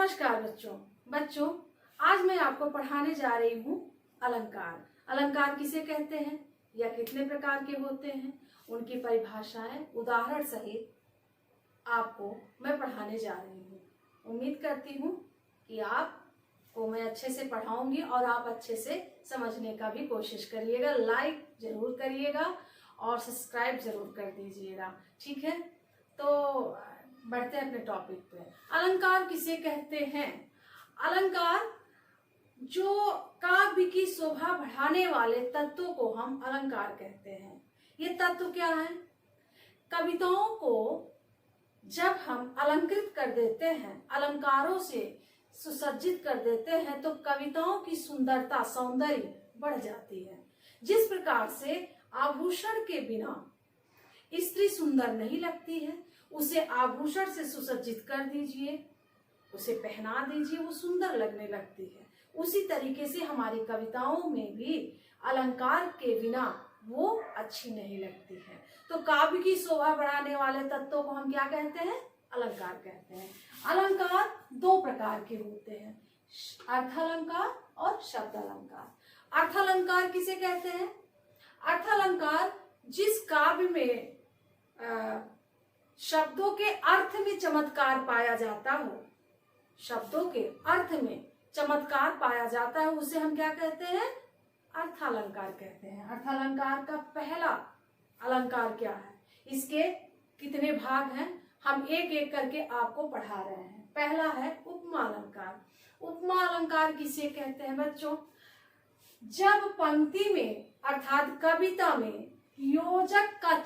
नमस्कार बच्चों आज मैं आपको पढ़ाने जा रही हूँ अलंकार। अलंकार किसे कहते हैं या कितने प्रकार के होते हैं, उनकी परिभाषाएं उदाहरण सहित आपको मैं पढ़ाने जा रही हूँ। उम्मीद करती हूँ कि आपको मैं अच्छे से पढ़ाऊंगी और आप अच्छे से समझने का भी कोशिश करिएगा। लाइक जरूर करिएगा और सब्सक्राइब जरूर कर दीजिएगा। ठीक है, तो बढ़ते हैं अपने टॉपिक पे। अलंकार किसे कहते हैं? अलंकार जो काव्य की शोभा बढ़ाने वाले तत्वों को हम अलंकार कहते हैं। ये तत्व क्या है? कविताओं को जब हम अलंकृत कर देते हैं, अलंकारों से सुसज्जित कर देते हैं, तो कविताओं की सुंदरता, सौंदर्य बढ़ जाती है। जिस प्रकार से आभूषण के बिना स्त्री सुंदर नहीं लगती है, उसे आभूषण से सुसज्जित कर दीजिए, उसे पहना दीजिए, वो सुंदर लगने लगती है। उसी तरीके से हमारी कविताओं में भी अलंकार के बिना वो अच्छी नहीं लगती है। तो काव्य की शोभा बढ़ाने वाले तत्वों को हम क्या कहते हैं? अलंकार कहते हैं। अलंकार दो प्रकार के होते हैं, अर्थालंकार और शब्द अलंकार। अर्थालंकार किसे कहते हैं? अर्थालंकार जिस काव्य में शब्दों के अर्थ में चमत्कार पाया जाता हो, शब्दों के अर्थ में चमत्कार पाया जाता है, उसे हम क्या कहते हैं? अर्थालंकार कहते हैं। अर्थालंकार का पहला अलंकार क्या है, इसके कितने भाग हैं, हम एक एक करके आपको पढ़ा रहे हैं। पहला है उपमा अलंकार। उपमा अलंकार किसे कहते हैं बच्चों? जब पंक्ति में अर्थात कविता में योजक का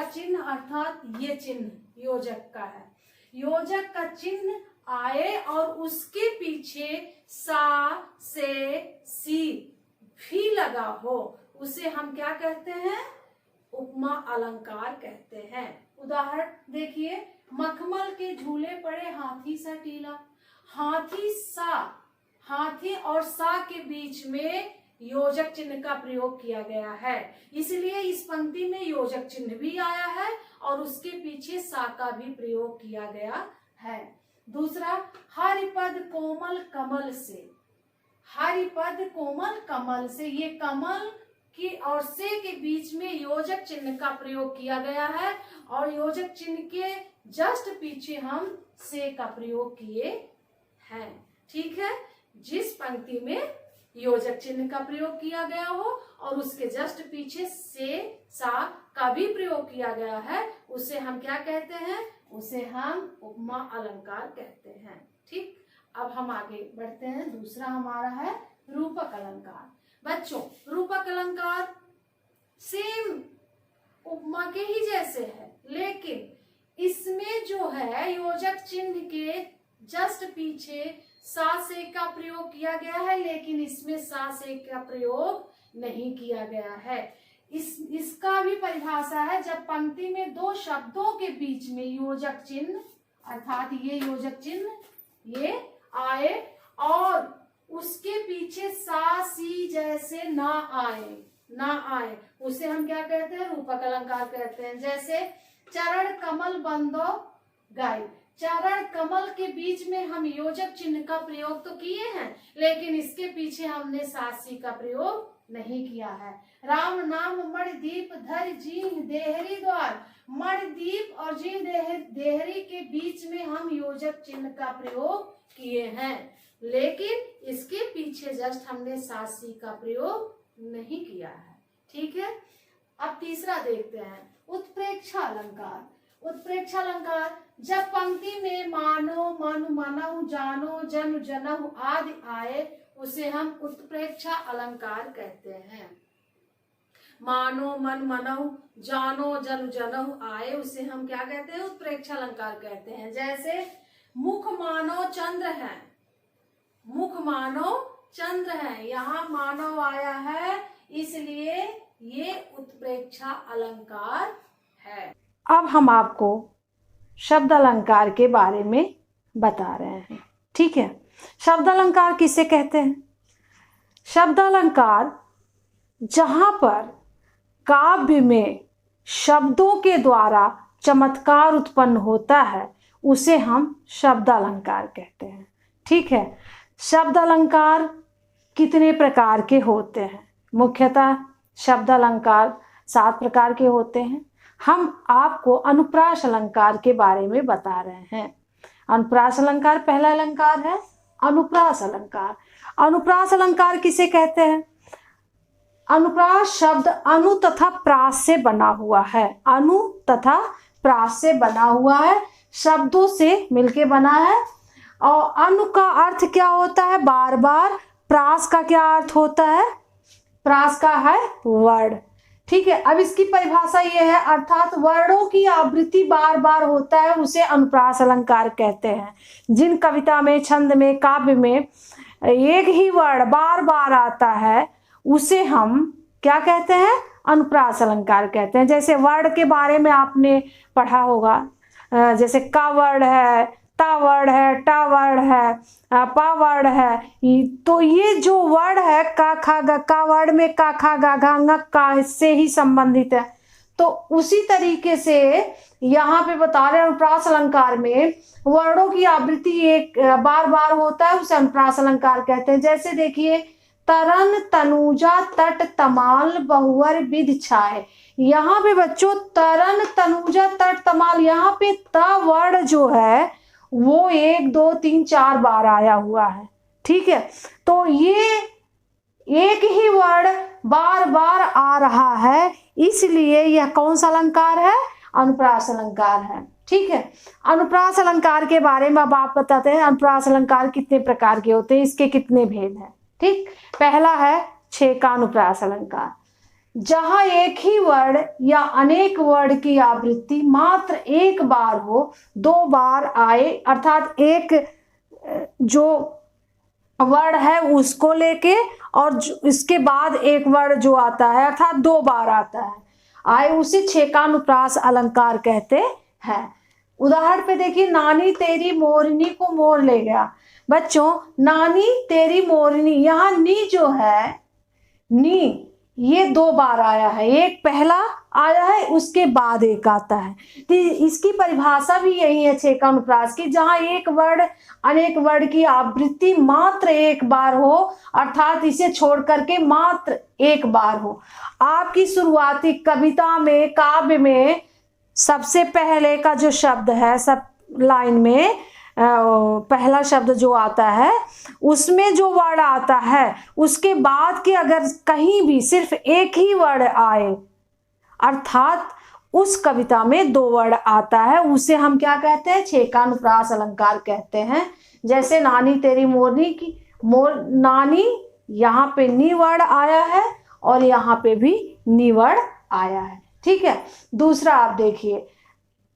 चिन्ह अर्थात ये चिन्ह योजक का है, योजक का चिन्ह आए और उसके पीछे सा से सी भी लगा हो, उसे हम क्या कहते हैं? उपमा अलंकार कहते हैं। उदाहरण देखिए, मखमल के झूले पड़े हाथी सा टीला। हाथी और सा के बीच में योजक चिन्ह का प्रयोग किया गया है, इसलिए इस पंक्ति में योजक चिन्ह भी आया है और उसके पीछे सा का भी प्रयोग किया गया है। दूसरा, हरिपद कोमल कमल से। हरिपद कोमल कमल से, ये कमल की और से के बीच में योजक चिन्ह का प्रयोग किया गया है और योजक चिन्ह के जस्ट पीछे हम से का प्रयोग किए हैं। ठीक है, जिस पंक्ति में योजक चिन्ह का प्रयोग किया गया हो और उसके जस्ट पीछे से सा का भी प्रयोग किया गया है, उसे हम क्या कहते हैं? उसे हम उपमा अलंकार कहते हैं। ठीक, अब हम आगे बढ़ते हैं। दूसरा हमारा है रूपक अलंकार। बच्चों, रूपक अलंकार सेम उपमा के ही जैसे है, लेकिन इसमें जो है योजक चिन्ह के जस्ट पीछे सा से का प्रयोग किया गया है, लेकिन इसमें सा से का प्रयोग नहीं किया गया है। इसका भी परिभाषा है, जब पंक्ति में दो शब्दों के बीच में योजक चिन्ह अर्थात ये योजक चिन्ह ये आए और उसके पीछे सा सी जैसे ना आए, उसे हम क्या कहते हैं? रूपक अलंकार कहते हैं। जैसे चरण कमल बंदो गाय। चरण कमल के बीच में हम योजक चिन्ह का प्रयोग तो किए हैं, लेकिन इसके पीछे हमने सासी का प्रयोग नहीं किया है। राम नाम मणिदीप धर जीह देहरी द्वार। मणिदीप और जीह देहरी के बीच में हम योजक चिन्ह का प्रयोग किए हैं, लेकिन इसके पीछे जस्ट हमने सासी का प्रयोग नहीं किया है। ठीक है, अब तीसरा देखते हैं उत्प्रेक्षा अलंकार। उत्प्रेक्षा अलंकार जब पंक्ति में मानो, मन, मनहु, जानो, जन, जनहु आदि आए, उसे हम उत्प्रेक्षा अलंकार कहते हैं। मानो, मन, मनहु, जानो, जन, जनहु आए, उसे हम क्या कहते हैं? उत्प्रेक्षा अलंकार कहते हैं। जैसे मुख मानो चंद्र है, मुख मानो चंद्र है, यहाँ मानव आया है, इसलिए ये उत्प्रेक्षा अलंकार है। अब हम आपको शब्द अलंकार के बारे में बता रहे हैं। ठीक है, शब्द अलंकार किसे कहते हैं? शब्द अलंकार जहां पर काव्य में शब्दों के द्वारा चमत्कार उत्पन्न होता है, उसे हम शब्द अलंकार कहते हैं। ठीक है, शब्द अलंकार कितने प्रकार के होते हैं? मुख्यतः शब्द अलंकार 7 प्रकार के होते हैं। हम आपको अनुप्रास अलंकार के बारे में बता रहे हैं। अनुप्रास अलंकार पहला अलंकार है अनुप्रास अलंकार। अनुप्रास अलंकार किसे कहते हैं? अनुप्रास शब्द अनु तथा प्रास से बना हुआ है। अनु तथा प्रास से बना हुआ है, शब्दों से मिलके बना है। और अनु का अर्थ क्या होता है? बार बार। प्रास का क्या अर्थ होता है? प्रास का है वर्ड। ठीक है, अब इसकी परिभाषा ये है, अर्थात वर्णों की आवृत्ति बार बार होता है, उसे अनुप्रास अलंकार कहते हैं। जिन कविता में, छंद में, काव्य में एक ही वर्ण बार बार आता है उसे हम क्या कहते हैं? अनुप्रास अलंकार कहते हैं। जैसे वर्ण के बारे में आपने पढ़ा होगा, जैसे का वर्ण है, ता वर्ण है, टा वर्ण है, पा वर्ण है। तो ये जो वर्ण है का खा गा, का वर्ण में का खा गा घा ङ का से ही संबंधित है। तो उसी तरीके से यहाँ पे बता रहे हैं अनुप्रास अलंकार में वर्णों की आवृत्ति एक बार बार होता है, उसे अनुप्रास अलंकार कहते हैं। जैसे देखिए, तरन तनुजा तट तमाल बहुवर विध छाए। यहाँ पे बच्चों तरन तनुजा तट तमाल, यहाँ पे त वर्ण जो है वो 1 2 3 4 बार आया हुआ है। ठीक है, तो ये एक ही वर्ण बार बार आ रहा है, इसलिए यह कौन सा अलंकार है? अनुप्रास अलंकार है। ठीक है, अनुप्रास अलंकार के बारे में अब आप बताते हैं अनुप्रास अलंकार कितने प्रकार के होते हैं, इसके कितने भेद हैं। ठीक, पहला है छेका अनुप्रास अलंकार, जहां एक ही वर्ण या अनेक वर्ण की आवृत्ति मात्र एक बार हो, 2 बार आए, अर्थात एक जो वर्ण है उसको लेके और इसके बाद एक वर्ण जो आता है अर्थात 2 बार आता है आए, उसे छेकानुप्रास अलंकार कहते हैं। उदाहरण पे देखिए, नानी तेरी मोरनी को मोर ले गया। बच्चों, नानी तेरी मोरनी, यहाँ नी जो है, नी ये 2 बार आया है, एक पहला आया है उसके बाद एक आता है। तो इसकी परिभाषा भी यही है छेकानुप्रास की, जहां एक वर्ण अनेक वर्ण की आवृत्ति मात्र एक बार हो, अर्थात इसे छोड़ करके मात्र एक बार हो। आपकी शुरुआती कविता में, काव्य में सबसे पहले का जो शब्द है, सब लाइन में पहला शब्द जो आता है उसमें जो वर्ण आता है, उसके बाद के अगर कहीं भी सिर्फ एक ही वर्ण आए, अर्थात उस कविता में 2 वर्ण आता है, उसे हम क्या कहते हैं? छेकानुप्रास अलंकार कहते हैं। जैसे नानी तेरी मोरनी की, नानी यहाँ पे नी वर्ण आया है और यहाँ पे भी नी वर्ण आया है। ठीक है, दूसरा आप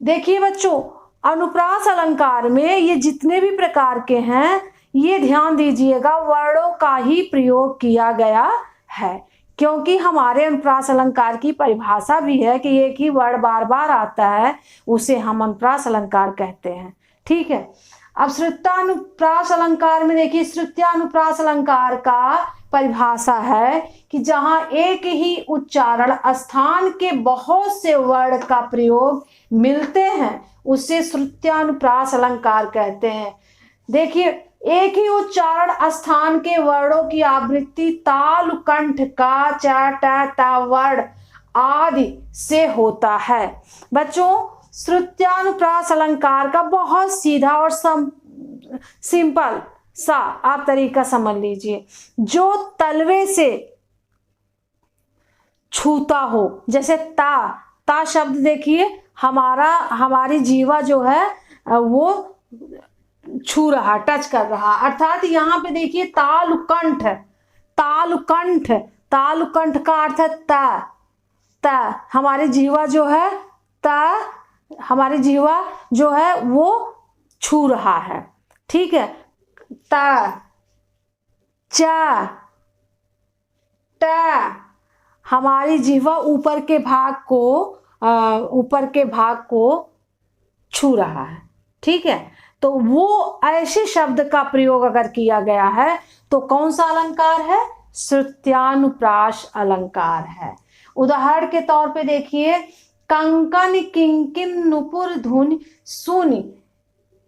देखिए बच्चों, अनुप्रास अलंकार में ये जितने भी प्रकार के हैं, ये ध्यान दीजिएगा वर्णों का ही प्रयोग किया गया है, क्योंकि हमारे अनुप्रास अलंकार की परिभाषा भी है कि एक ही वर्ण बार बार आता है, उसे हम अनुप्रास अलंकार कहते हैं। ठीक है, अब श्रुत्यानुप्रास अलंकार में देखिए, श्रुत्यानुप्रास अलंकार का परिभाषा है कि जहां एक ही उच्चारण स्थान के बहुत से वर्ण का प्रयोग मिलते हैं, उसे श्रुत्यानुप्रास अलंकार कहते हैं। देखिए, एक ही उच्चारण स्थान के वर्णों की आवृत्ति ताल, कंठ, का, च, ट, ता वर्ण आदि से होता है। बच्चों, श्रुत्यानुप्रास अलंकार का बहुत सीधा और सिंपल सा आप तरीका समझ लीजिए, जो तलवे से छूता हो। जैसे ता शब्द देखिए, हमारी जीवा जो है वो छू रहा, टच कर रहा, अर्थात यहाँ पे देखिए तालुकंठ, तालुकंठ का अर्थ है त, हमारी जीवा जो है हमारी जीवा जो है वो छू रहा है। ठीक है, त, च, ट, हमारी जीवा ऊपर के भाग को छू रहा है। ठीक है, तो वो ऐसे शब्द का प्रयोग अगर किया गया है तो कौन सा अलंकार है? श्रुत्यानुप्रास अलंकार है। उदाहरण के तौर पे देखिए, कंकन किंकिन नुपुर धुन सुनि,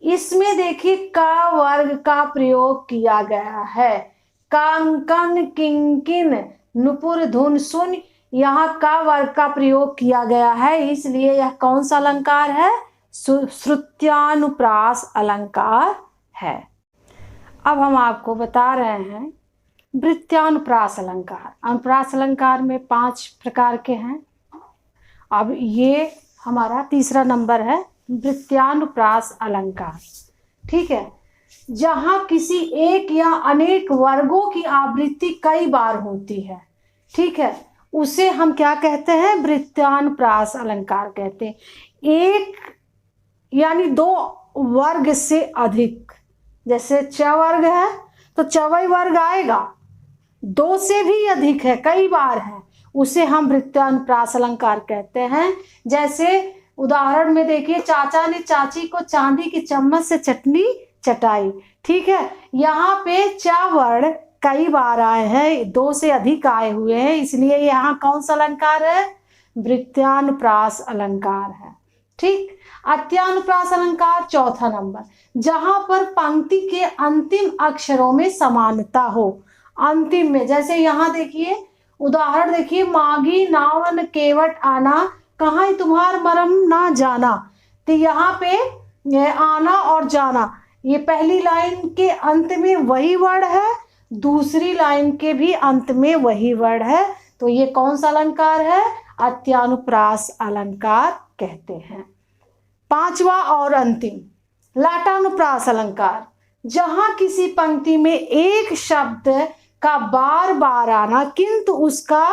इसमें देखिए का वर्ग का प्रयोग किया गया है। कांकन, किंकिन, नुपुर, धुन, सुन, यहाँ का वर्ग का प्रयोग किया गया है, इसलिए यह कौन सा अलंकार है? श्रुत्यानुप्रास अलंकार है। अब हम आपको बता रहे हैं वृत्यानुप्रास अलंकार। अनुप्रास अलंकार में 5 प्रकार के हैं। अब ये हमारा तीसरा नंबर है वृत्यानुप्रास अलंकार। ठीक है, जहां किसी एक या अनेक वर्गों की आवृत्ति कई बार होती है, ठीक है, उसे हम क्या कहते हैं? वृत्यानुप्रास अलंकार कहते हैं। एक यानी 2 वर्ग से अधिक, जैसे च वर्ग है तो चवई वर्ग आएगा, 2 से भी अधिक है, कई बार है, उसे हम वृत्यानुप्रास अलंकार कहते हैं। जैसे उदाहरण में देखिए, चाचा ने चाची को चांदी की चम्मच से चटनी चटाई। ठीक है, यहाँ पे च वर्ण कई बार आए हैं, 2 से अधिक आए हुए हैं, इसलिए यहाँ कौन सा अलंकार है? वृत्यानुप्रास अलंकार है। ठीक, अत्यानुप्रास अलंकार चौथा नंबर, जहां पर पंक्ति के अंतिम अक्षरों में समानता हो। अंतिम में, जैसे यहाँ देखिए उदाहरण देखिए, मागी नावन केवट आना, कहाँ तुम्हार मरम ना जाना। तो यहाँ पे आना और जाना, ये पहली लाइन के अंत में वही वर्ड है, दूसरी लाइन के भी अंत में वही वर्ड है, तो ये कौन सा अलंकार है? अत्यानुप्रास अलंकार कहते हैं। 5वां और अंतिम, लाटानुप्रास अलंकार, जहां किसी पंक्ति में एक शब्द का बार बार आना किंतु उसका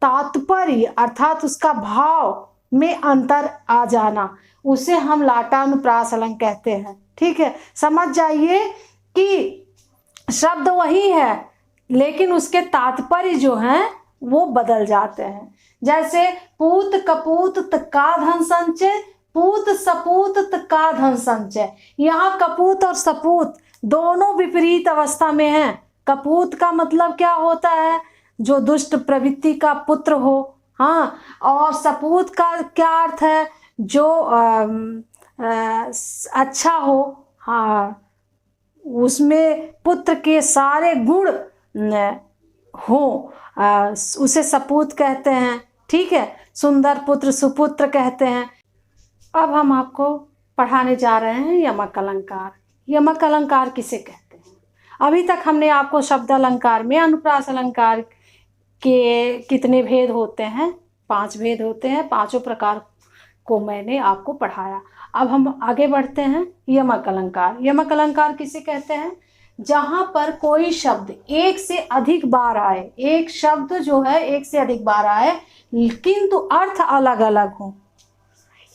तात्पर्य अर्थात उसका भाव में अंतर आ जाना, उसे हम लाटानुप्रास अलंकार कहते हैं। ठीक है, समझ जाइए कि शब्द वही है लेकिन उसके तात्पर्य जो हैं वो बदल जाते हैं। जैसे पूत कपूत का धन संचय, पूत सपूत का धन संचय, यहाँ कपूत और सपूत दोनों विपरीत अवस्था में हैं। कपूत का मतलब क्या होता है? जो दुष्ट प्रवृत्ति का पुत्र हो, हाँ, और सपूत का क्या अर्थ है? जो अच्छा हो, हाँ, उसमें पुत्र के सारे गुण हो, उसे सपूत कहते हैं। ठीक है, सुंदर पुत्र सुपुत्र कहते हैं। अब हम आपको पढ़ाने जा रहे हैं यमक अलंकार। यमक अलंकार किसे कहते हैं? अभी तक हमने आपको शब्द अलंकार में अनुप्रास अलंकार के कितने भेद होते हैं? 5 भेद होते हैं, 5 प्रकार को मैंने आपको पढ़ाया। अब हम आगे बढ़ते हैं। यमक अलंकार। यमक अलंकार किसे कहते हैं? जहां पर कोई शब्द एक से अधिक बार आए, एक शब्द जो है एक से अधिक बार आए किंतु अर्थ अलग अलग हो।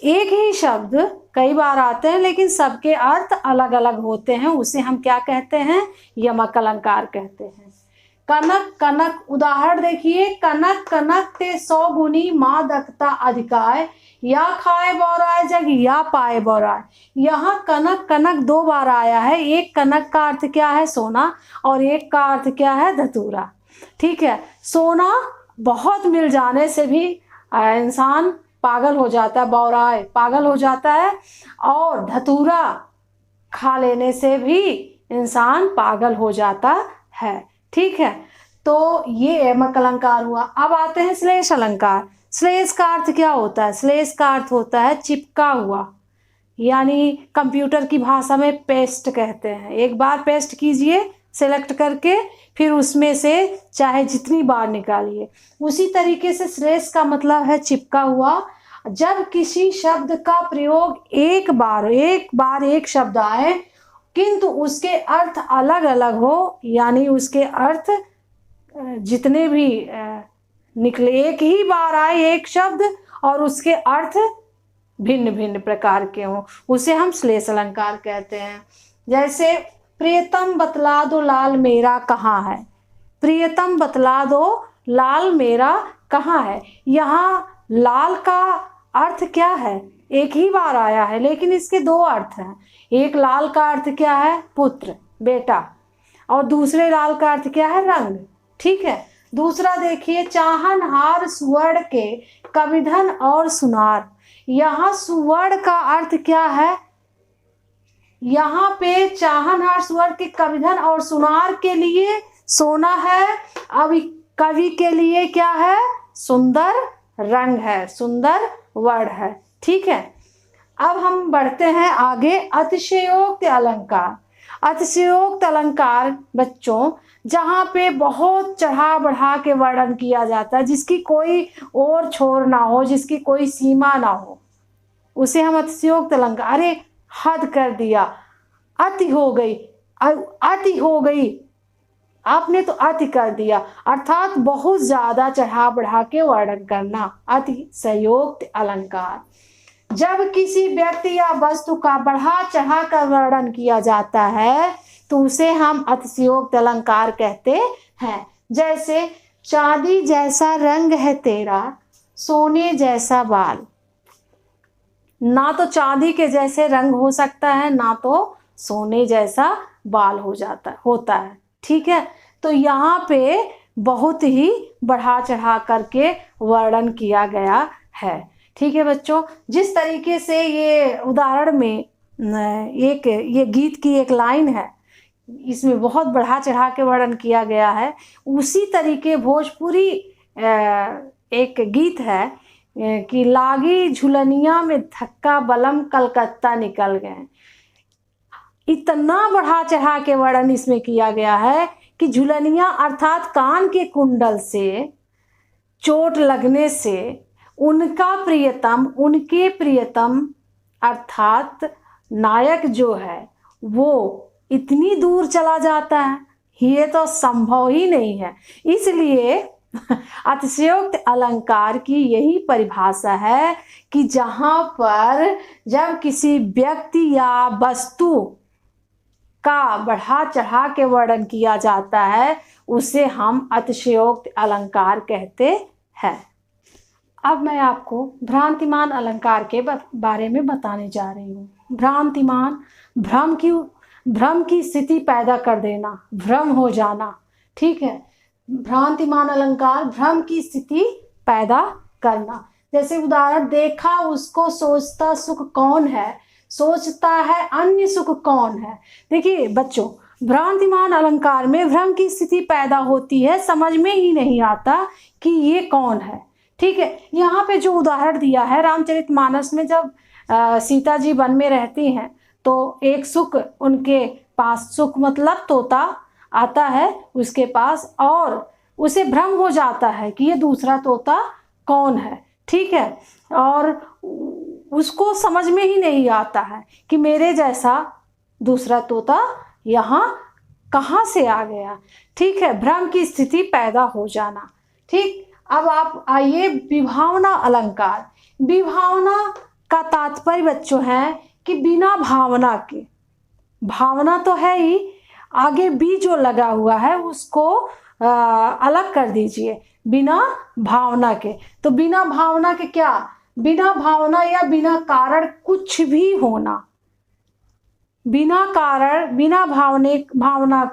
एक ही शब्द कई बार आते हैं लेकिन सबके अर्थ अलग अलग होते हैं, उसे हम क्या कहते हैं? यमक अलंकार कहते हैं। कनक कनक, उदाहरण देखिए, कनक कनक ते 100 गुनी माँ दखता अधिकाय, या खाए बौराय जग या पाए बौराय। यहाँ कनक कनक 2 बार आया है। एक कनक का अर्थ क्या है? सोना, और एक का अर्थ क्या है? धतूरा। ठीक है, सोना बहुत मिल जाने से भी इंसान पागल हो जाता है, बौराय पागल हो जाता है, और धतूरा खा लेने से भी इंसान पागल हो जाता है। ठीक है, तो ये यमक अलंकार हुआ। अब आते हैं श्लेष अलंकार। श्लेष का अर्थ क्या होता है? श्लेष का अर्थ होता है चिपका हुआ, यानी कंप्यूटर की भाषा में पेस्ट कहते हैं। एक बार पेस्ट कीजिए सेलेक्ट करके, फिर उसमें से चाहे जितनी बार निकालिए। उसी तरीके से श्लेष का मतलब है चिपका हुआ। जब किसी शब्द का प्रयोग एक बार एक शब्द आए किंतु उसके अर्थ अलग अलग हो, यानी उसके अर्थ जितने भी निकले, एक ही बार आए एक शब्द और उसके अर्थ भिन्न भिन्न प्रकार के हों, उसे हम श्लेष अलंकार कहते हैं। जैसे प्रियतम बतला दो लाल मेरा कहाँ है। प्रियतम बतला दो लाल मेरा कहाँ है। यहाँ लाल का अर्थ क्या है? एक ही बार आया है लेकिन इसके 2 अर्थ हैं। एक लाल का अर्थ क्या है? पुत्र, बेटा, और दूसरे लाल का अर्थ क्या है? रंग। ठीक है, दूसरा देखिए, चाहनहार सुवर्ण के कविधन और सुनार। यहाँ सुवर्ण का अर्थ क्या है? यहाँ पे चाहनहार स्वर के कविधन और सुनार के लिए सोना है। अब कवि के लिए क्या है? सुंदर रंग है, सुंदर वर्ण है। ठीक है, अब हम बढ़ते हैं आगे। अतिशयोक्त अलंकार। अतिशयोक्त अलंकार बच्चों जहाँ पे बहुत चढ़ा बढ़ा के वर्णन किया जाता है, जिसकी कोई और छोर ना हो, जिसकी कोई सीमा ना हो, उसे हम अतिशयोक्त अलंकार। अरे हद कर दिया, अति हो गई, अति हो गई, आपने तो अति कर दिया, अर्थात बहुत ज्यादा चढ़ा बढ़ा के वर्णन करना, अतिशयोक्त अलंकार। जब किसी व्यक्ति या वस्तु का बढ़ा चढ़ा कर वर्णन किया जाता है तो उसे हम अतिशयोक्त अलंकार कहते हैं। जैसे चांदी जैसा रंग है तेरा, सोने जैसा बाल। ना तो चांदी के जैसे रंग हो सकता है, ना तो सोने जैसा बाल होता है। ठीक है, तो यहाँ पे बहुत ही बढ़ा चढ़ा करके वर्णन किया गया है। ठीक है बच्चों, जिस तरीके से ये उदाहरण में ये गीत की एक लाइन है, इसमें बहुत बढ़ा चढ़ा के वर्णन किया गया है, उसी तरीके भोजपुरी एक गीत है कि लागी झुलनिया में धक्का बलम कलकत्ता निकल गए। इतना बढ़ा चढ़ा के वर्णन इसमें किया गया है कि झुलनिया अर्थात कान के कुंडल से चोट लगने से उनके प्रियतम अर्थात नायक जो है वो इतनी दूर चला जाता है, ये तो संभव ही नहीं है। इसलिए अतिशयोक्त अलंकार की यही परिभाषा है कि जहाँ पर जब किसी व्यक्ति या वस्तु का बढ़ा चढ़ा के वर्णन किया जाता है उसे हम अतिशयोक्त अलंकार कहते हैं। अब मैं आपको भ्रांतिमान अलंकार के बारे में बताने जा रही हूँ। भ्रांतिमान, भ्रम की स्थिति पैदा कर देना, भ्रम हो जाना। ठीक है, भ्रांतिमान अलंकार भ्रम की स्थिति पैदा करना। जैसे उदाहरण, देखा उसको सोचता सुख कौन है, सोचता है अन्य सुख कौन है। देखिए बच्चों, भ्रांतिमान अलंकार में भ्रम की स्थिति पैदा होती है, समझ में ही नहीं आता कि ये कौन है। ठीक है, यहाँ पे जो उदाहरण दिया है रामचरितमानस में, जब सीता जी वन में रहती हैं तो एक सुख उनके पास, सुख मतलब तोता आता है उसके पास और उसे भ्रम हो जाता है कि ये दूसरा तोता कौन है। ठीक है, और उसको समझ में ही नहीं आता है कि मेरे जैसा दूसरा तोता यहाँ कहाँ से आ गया। ठीक है, भ्रम की स्थिति पैदा हो जाना। ठीक, अब आप आइए विभावना अलंकार। विभावना का तात्पर्य बच्चों है कि बिना भावना के, भावना तो है ही, आगे बी जो लगा हुआ है उसको अलग कर दीजिए, बिना भावना के। तो बिना भावना के क्या? बिना भावना या बिना कारण कुछ भी होना, बिना कारण बिना भावना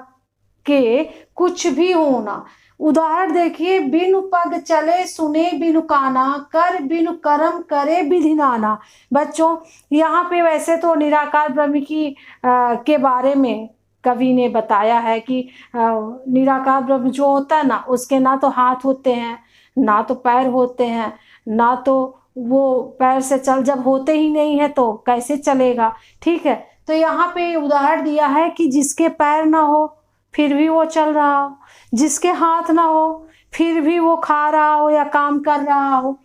के कुछ भी होना। उदाहरण देखिए, बिनु पग चले सुने बिनु काना, कर बिनु कर्म करे विधि नाना। बच्चों यहाँ पे वैसे तो निराकार ब्रह्म की के बारे में कवि ने बताया है कि निराकार ब्रह्म जो होता है ना, उसके ना तो हाथ होते हैं, ना तो पैर होते हैं, ना तो वो पैर से चल, जब होते ही नहीं है तो कैसे चलेगा। ठीक है, तो यहाँ पे उदाहरण दिया है कि जिसके पैर ना हो फिर भी वो चल रहा हो, जिसके हाथ ना हो फिर भी वो खा रहा हो या काम कर रहा हो,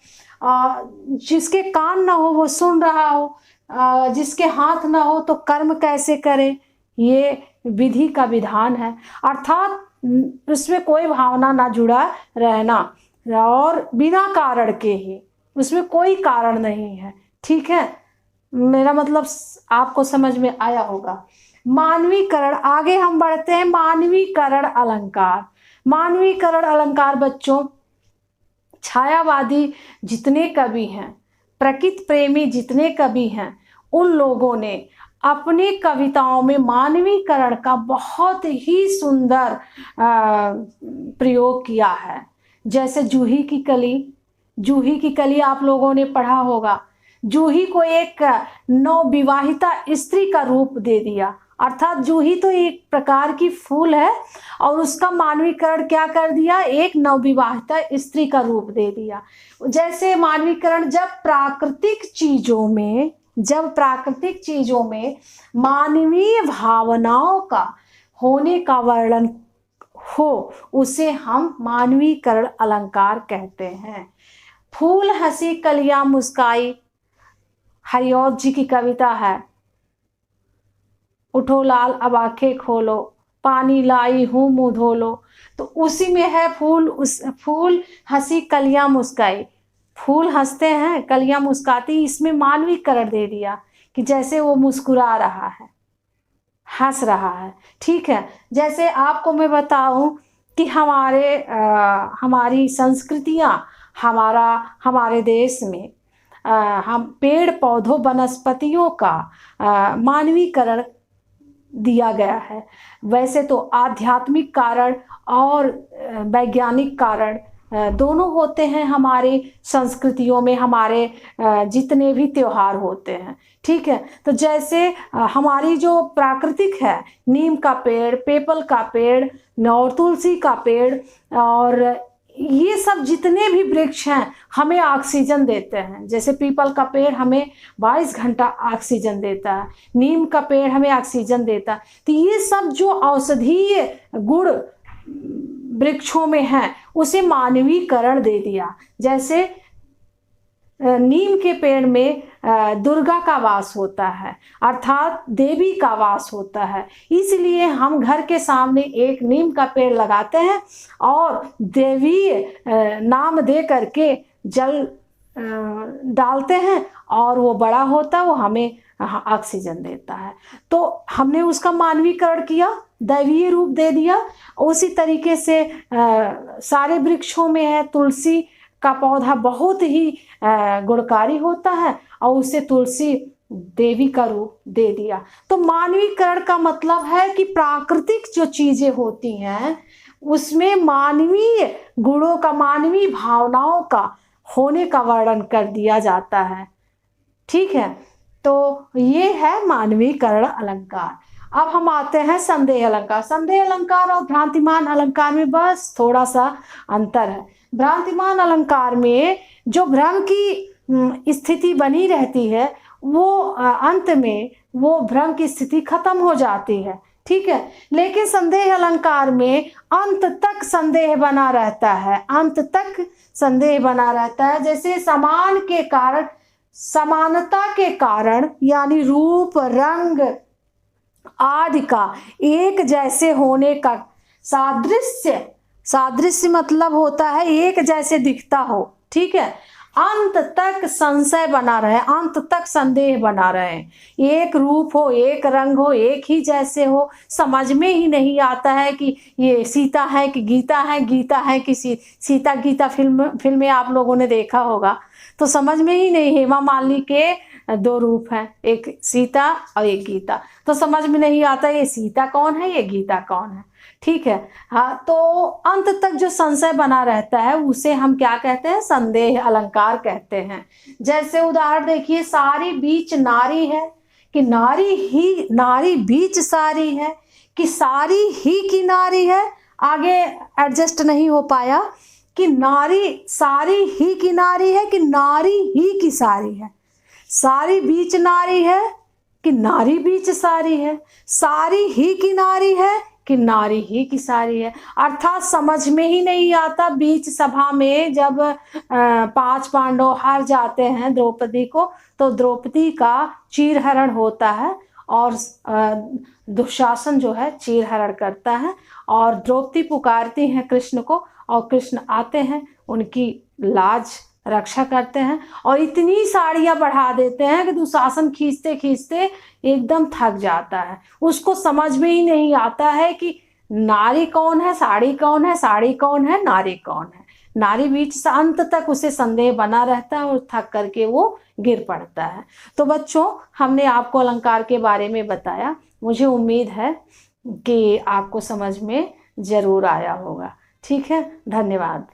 जिसके कान ना हो वो सुन रहा हो, जिसके हाथ ना हो तो कर्म कैसे करे। ये विधि का विधान है, अर्थात उसमें कोई भावना ना जुड़ा रहना और बिना कारण के ही, उसमें कोई कारण नहीं है। ठीक है, मेरा मतलब आपको समझ में आया होगा। मानवीकरण, आगे हम बढ़ते हैं। मानवीकरण अलंकार। मानवीकरण अलंकार बच्चों, छायावादी जितने कवि हैं, प्रकृति प्रेमी जितने कवि हैं, उन लोगों ने अपने कविताओं में मानवीकरण का बहुत ही सुंदर प्रयोग किया है। जैसे जूही की कली, जूही की कली आप लोगों ने पढ़ा होगा। जूही को एक नवविवाहिता स्त्री का रूप दे दिया। अर्थात जूही तो एक प्रकार की फूल है और उसका मानवीकरण क्या कर दिया, एक नवविवाहिता स्त्री का रूप दे दिया। जैसे मानवीकरण जब प्राकृतिक चीजों में मानवीय भावनाओं का होने का वर्णन हो, उसे हम मानवीकरण अलंकार कहते हैं। फूल हंसी कलियां मुस्काई हरिऔध जी की कविता है। उठो लाल अब आंखें खोलो, पानी लाई हूँ मुँह धो लो। तो उसी में है फूल हंसी कलियां मुस्काई। फूल हंसते हैं, कलियां मुस्काती, इसमें मानवीकरण दे दिया कि जैसे वो मुस्कुरा रहा है, हंस रहा है। ठीक है, जैसे आपको मैं बताऊं कि हमारी संस्कृतियां, हमारे देश में हम पेड़ पौधों वनस्पतियों का मानवीकरण दिया गया है। वैसे तो आध्यात्मिक कारण और वैज्ञानिक कारण दोनों होते हैं हमारे संस्कृतियों में, हमारे जितने भी त्योहार होते हैं। ठीक है, तो जैसे हमारी जो प्राकृतिक है, नीम का पेड़, पीपल का पेड़ और तुलसी का पेड़ और ये सब जितने भी वृक्ष हैं हमें ऑक्सीजन देते हैं। जैसे पीपल का पेड़ हमें 22 घंटा ऑक्सीजन देता है, नीम का पेड़ हमें ऑक्सीजन देता है। तो ये सब जो औषधीय गुण वृक्षों में है उसे मानवीकरण दे दिया। जैसे नीम के पेड़ में दुर्गा का वास होता है, अर्थात देवी का वास होता है, इसलिए हम घर के सामने एक नीम का पेड़ लगाते हैं और देवी नाम दे करके जल डालते हैं और वो बड़ा होता है, वो हमें ऑक्सीजन देता है। तो हमने उसका मानवीकरण किया, दैवीय रूप दे दिया। उसी तरीके से सारे वृक्षों में है, तुलसी का पौधा बहुत ही गुणकारी होता है और उसे तुलसी देवी का रूप दे दिया। तो मानवीकरण का मतलब है कि प्राकृतिक जो चीजें होती हैं उसमें मानवीय गुणों का, मानवीय भावनाओं का होने का वर्णन कर दिया जाता है। ठीक है, तो ये है मानवीकरण अलंकार। अब हम आते हैं संदेह अलंकार। संदेह अलंकार और भ्रांतिमान अलंकार में बस थोड़ा सा अंतर है। भ्रांतिमान अलंकार में जो भ्रम की स्थिति बनी रहती है वो अंत में वो भ्रम की स्थिति खत्म हो जाती है। ठीक है, लेकिन संदेह अलंकार में अंत तक संदेह बना रहता है, अंत तक संदेह बना रहता है। जैसे समान के कारण, समानता के कारण, यानी रूप रंग आदि का एक जैसे होने का सादृश्य, सादृश्य मतलब होता है एक जैसे दिखता हो। ठीक है, अंत तक संशय बना रहे, अंत तक संदेह बना रहे, एक रूप हो, एक रंग हो, एक ही जैसे हो, समझ में ही नहीं आता है कि ये सीता है कि गीता है, गीता है कि सीता। गीता फिल्में आप लोगों ने देखा होगा, तो समझ में ही नहीं, हेमा मालिनी के 2 रूप हैं, एक सीता और एक गीता, तो समझ में नहीं आता ये सीता कौन है, ये गीता कौन है। ठीक है, हाँ, तो अंत तक जो संशय बना रहता है उसे हम क्या कहते हैं, संदेह अलंकार कहते हैं। जैसे उदाहरण देखिए, सारी बीच नारी है कि नारी बीच सारी है कि सारी ही की नारी है। आगे एडजस्ट नहीं हो पाया कि नारी सारी ही की नारी है कि नारी ही की सारी है, सारी बीच नारी है कि नारी बीच सारी है, सारी ही की नारी है कि नारी ही की सारी है। अर्थात समझ में ही नहीं आता। बीच सभा में जब 5 पांडव हार जाते हैं द्रौपदी को, तो द्रौपदी का चीरहरण होता है और दुशासन जो है चीरहरण करता है और द्रौपदी पुकारती हैं कृष्ण को और कृष्ण आते हैं, उनकी लाज रक्षा करते हैं और इतनी साड़ियाँ बढ़ा देते हैं कि दुशासन खींचते खींचते एकदम थक जाता है। उसको समझ में ही नहीं आता है कि नारी कौन है, साड़ी कौन है, साड़ी कौन है, नारी कौन है। नारी बीच से अंत तक उसे संदेह बना रहता है और थक करके वो गिर पड़ता है। तो बच्चों, हमने आपको अलंकार के बारे में बताया। मुझे उम्मीद है कि आपको समझ में ज़रूर आया होगा। ठीक है, धन्यवाद।